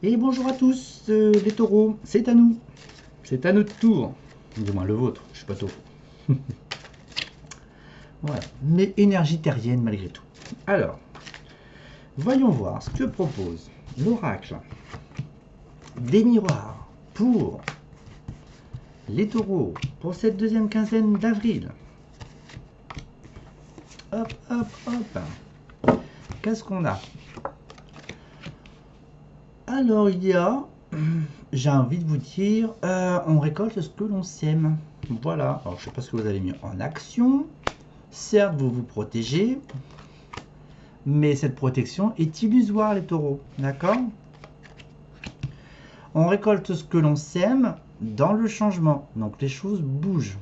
Et bonjour à tous, les taureaux, c'est à nous. C'est à notre tour. Du moins le vôtre, je suis pas taureau. Voilà, mais énergie terrienne malgré tout. Alors, voyons voir ce que propose l'oracle des miroirs pour les taureaux pour cette deuxième quinzaine d'avril. Hop, hop, hop. Qu'est-ce qu'on a? Alors, il y a, j'ai envie de vous dire, on récolte ce que l'on sème. Voilà, alors je sais pas ce que vous avez mis en action. Certes, vous vous protégez, mais cette protection est illusoire, les taureaux. D'accord? On récolte ce que l'on sème dans le changement. Donc les choses bougent.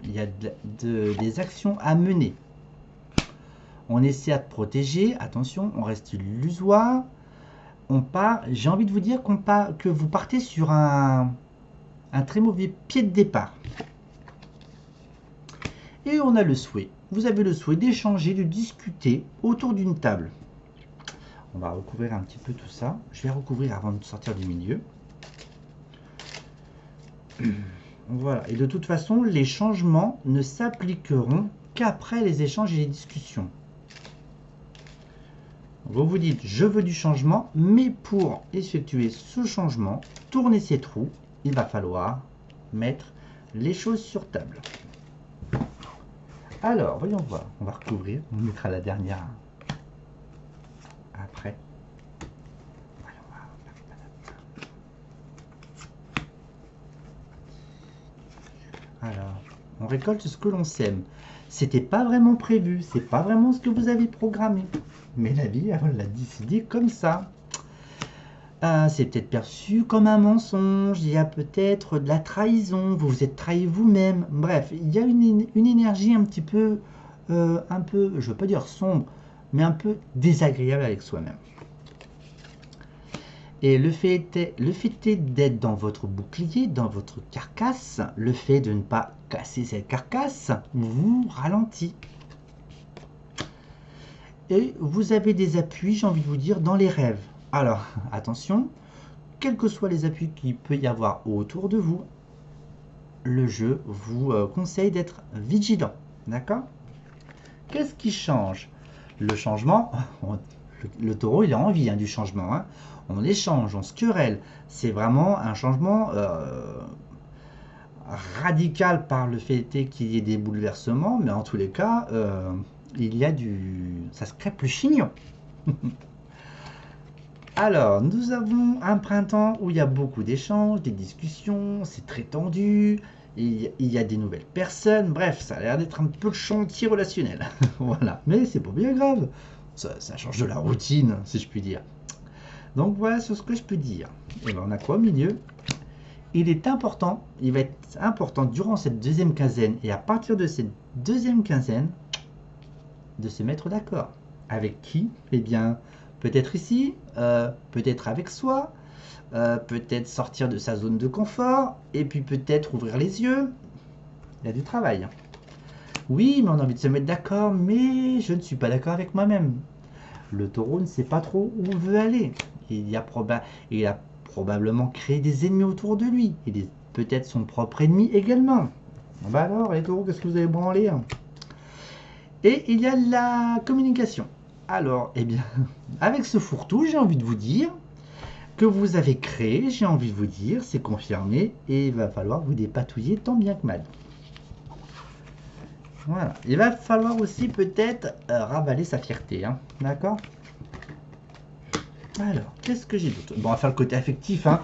Il y a des actions à mener. On essaie de protéger. Attention, on reste illusoire. On part. J'ai envie de vous dire que vous partez sur un très mauvais pied de départ. Et on a le souhait. Vous avez le souhait d'échanger, de discuter autour d'une table. On va recouvrir un petit peu tout ça. Je vais recouvrir avant de sortir du milieu. Voilà. Et de toute façon, les changements ne s'appliqueront qu'après les échanges et les discussions. Vous vous dites, je veux du changement, mais pour effectuer ce changement, tourner ces trous, il va falloir mettre les choses sur table. Alors, voyons voir. On va recouvrir. On mettra la dernière après. Voyons voir. Alors, on récolte ce que l'on sème. C'était pas vraiment prévu. C'est pas vraiment ce que vous avez programmé. Mais la vie, elle l'a décidé comme ça. C'est peut-être perçu comme un mensonge, il y a peut-être de la trahison, vous vous êtes trahi vous-même. Bref, il y a une énergie un petit peu, je ne veux pas dire sombre, mais un peu désagréable avec soi-même. Et le fait est d'être dans votre bouclier, dans votre carcasse, le fait de ne pas casser cette carcasse, vous ralentit. Et vous avez des appuis, j'ai envie de vous dire, dans les rêves. Alors, attention, quels que soient les appuis qu'il peut y avoir autour de vous, le jeu vous conseille d'être vigilant. D'accord? Qu'est-ce qui change? Le changement, le taureau, il a envie du changement. Hein. On échange, on se querelle. C'est vraiment un changement radical par le fait qu'il y ait des bouleversements, mais en tous les cas, il y a ça se crêpe le chignon. Alors, nous avons un printemps où il y a beaucoup d'échanges, des discussions, c'est très tendu, il y a des nouvelles personnes, bref, ça a l'air d'être un peu le chantier relationnel. Voilà, mais c'est pas bien grave, ça change de la routine, si je puis dire. Donc voilà ce que je peux dire. Et ben, on a quoi au milieu? Il va être important durant cette deuxième quinzaine et à partir de cette deuxième quinzaine de se mettre d'accord. Avec qui? Eh bien, peut-être ici, peut-être avec soi, peut-être sortir de sa zone de confort, et puis peut-être ouvrir les yeux. Il y a du travail. Oui, mais on a envie de se mettre d'accord, mais je ne suis pas d'accord avec moi-même. Le taureau ne sait pas trop où veut aller. Il a probablement créé des ennemis autour de lui. Il est peut-être son propre ennemi également. Bah alors, les taureaux, qu'est-ce que vous avez branlé? Et il y a la communication. Alors, eh bien, avec ce fourre-tout, j'ai envie de vous dire que vous avez créé, j'ai envie de vous dire, c'est confirmé, et il va falloir vous dépatouiller tant bien que mal. Voilà. Il va falloir aussi peut-être ravaler sa fierté, hein. D'accord? Alors, qu'est-ce que j'ai d'autre? Bon, on va faire le côté affectif, hein,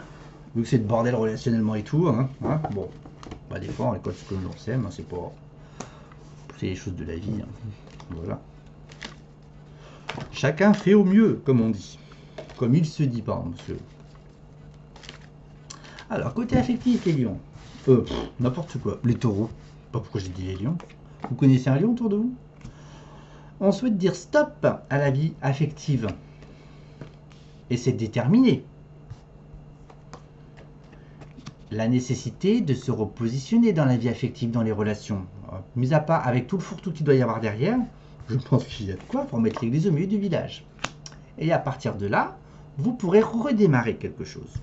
vu que c'est de bordel relationnellement et tout, hein. Bon, bah des fois, on récolte ce que l'on sème, hein, c'est pas... C'est les choses de la vie, hein. Voilà. Chacun fait au mieux, comme on dit. Comme il se dit, pardon, monsieur. Alors, côté affectif, les lions. N'importe quoi. Les taureaux. Pas pourquoi j'ai dit les lions. Vous connaissez un lion autour de vous? On souhaite dire stop à la vie affective. Et c'est déterminé. La nécessité de se repositionner dans la vie affective, dans les relations. Mis à part avec tout le fourre-tout qu'il doit y avoir derrière, je pense qu'il y a de quoi pour mettre l'église au milieu du village. Et à partir de là, vous pourrez redémarrer quelque chose.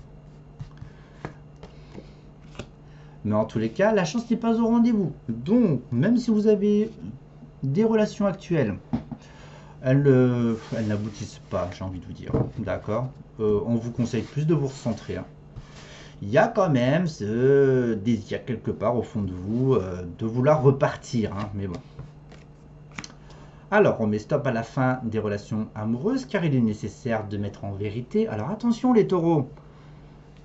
Mais en tous les cas, la chance n'est pas au rendez-vous. Donc, même si vous avez des relations actuelles, elles n'aboutissent pas, j'ai envie de vous dire. D'accord. On vous conseille plus de vous recentrer. Hein. Il y a quand même ce désir quelque part au fond de vous de vouloir repartir. Hein, mais bon. Alors, on met stop à la fin des relations amoureuses car il est nécessaire de mettre en vérité. Alors attention les taureaux,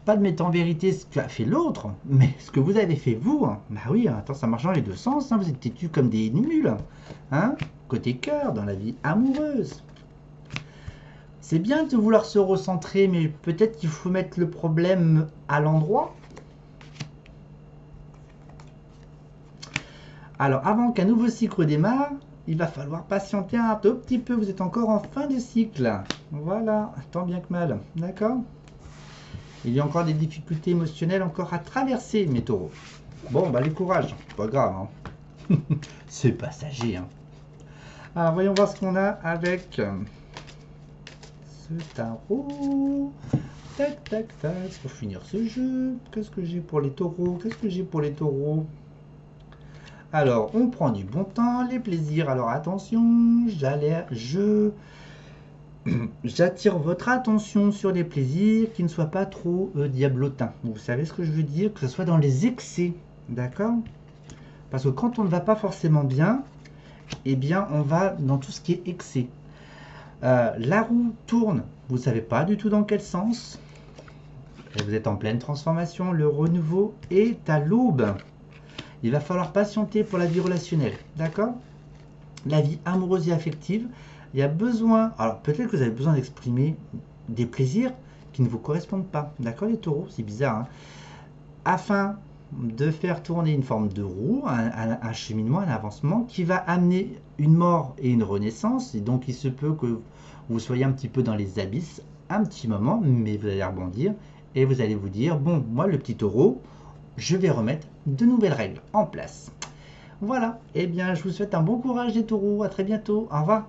pas de mettre en vérité ce qu'a fait l'autre, mais ce que vous avez fait vous. Hein. Bah oui, attends, ça marche dans les deux sens. Hein, vous êtes têtus comme des mules. Hein, côté cœur, dans la vie amoureuse. C'est bien de vouloir se recentrer, mais peut-être qu'il faut mettre le problème à l'endroit. Alors, avant qu'un nouveau cycle démarre, il va falloir patienter un tout petit peu. Vous êtes encore en fin de cycle. Voilà, tant bien que mal. D'accord? Il y a encore des difficultés émotionnelles encore à traverser, mes taureaux. Bon, bah, les courages. Pas grave. Hein. C'est passager. Hein. Alors, voyons voir ce qu'on a avec ce tarot. Tac, tac, tac. Pour finir ce jeu, qu'est-ce que j'ai pour les taureaux? Qu'est-ce que j'ai pour les taureaux? Alors, on prend du bon temps, les plaisirs. Alors, attention, j'attire votre attention sur les plaisirs qui ne soient pas trop diablotins. Vous savez ce que je veux dire? Que ce soit dans les excès, d'accord? Parce que quand on ne va pas forcément bien, eh bien, on va dans tout ce qui est excès. La roue tourne, vous ne savez pas du tout dans quel sens. Et vous êtes en pleine transformation, le renouveau est à l'aube. Il va falloir patienter pour la vie relationnelle, d'accord? La vie amoureuse et affective, il y a besoin, alors peut-être que vous avez besoin d'exprimer des plaisirs qui ne vous correspondent pas, d'accord les taureaux? C'est bizarre, hein? Afin de faire tourner une forme de roue, un cheminement, un avancement qui va amener une mort et une renaissance, et donc il se peut que vous soyez un petit peu dans les abysses, un petit moment, mais vous allez rebondir, et vous allez vous dire, bon, moi le petit taureau, je vais remettre de nouvelles règles en place. Voilà, et bien je vous souhaite un bon courage les taureaux, à très bientôt, au revoir.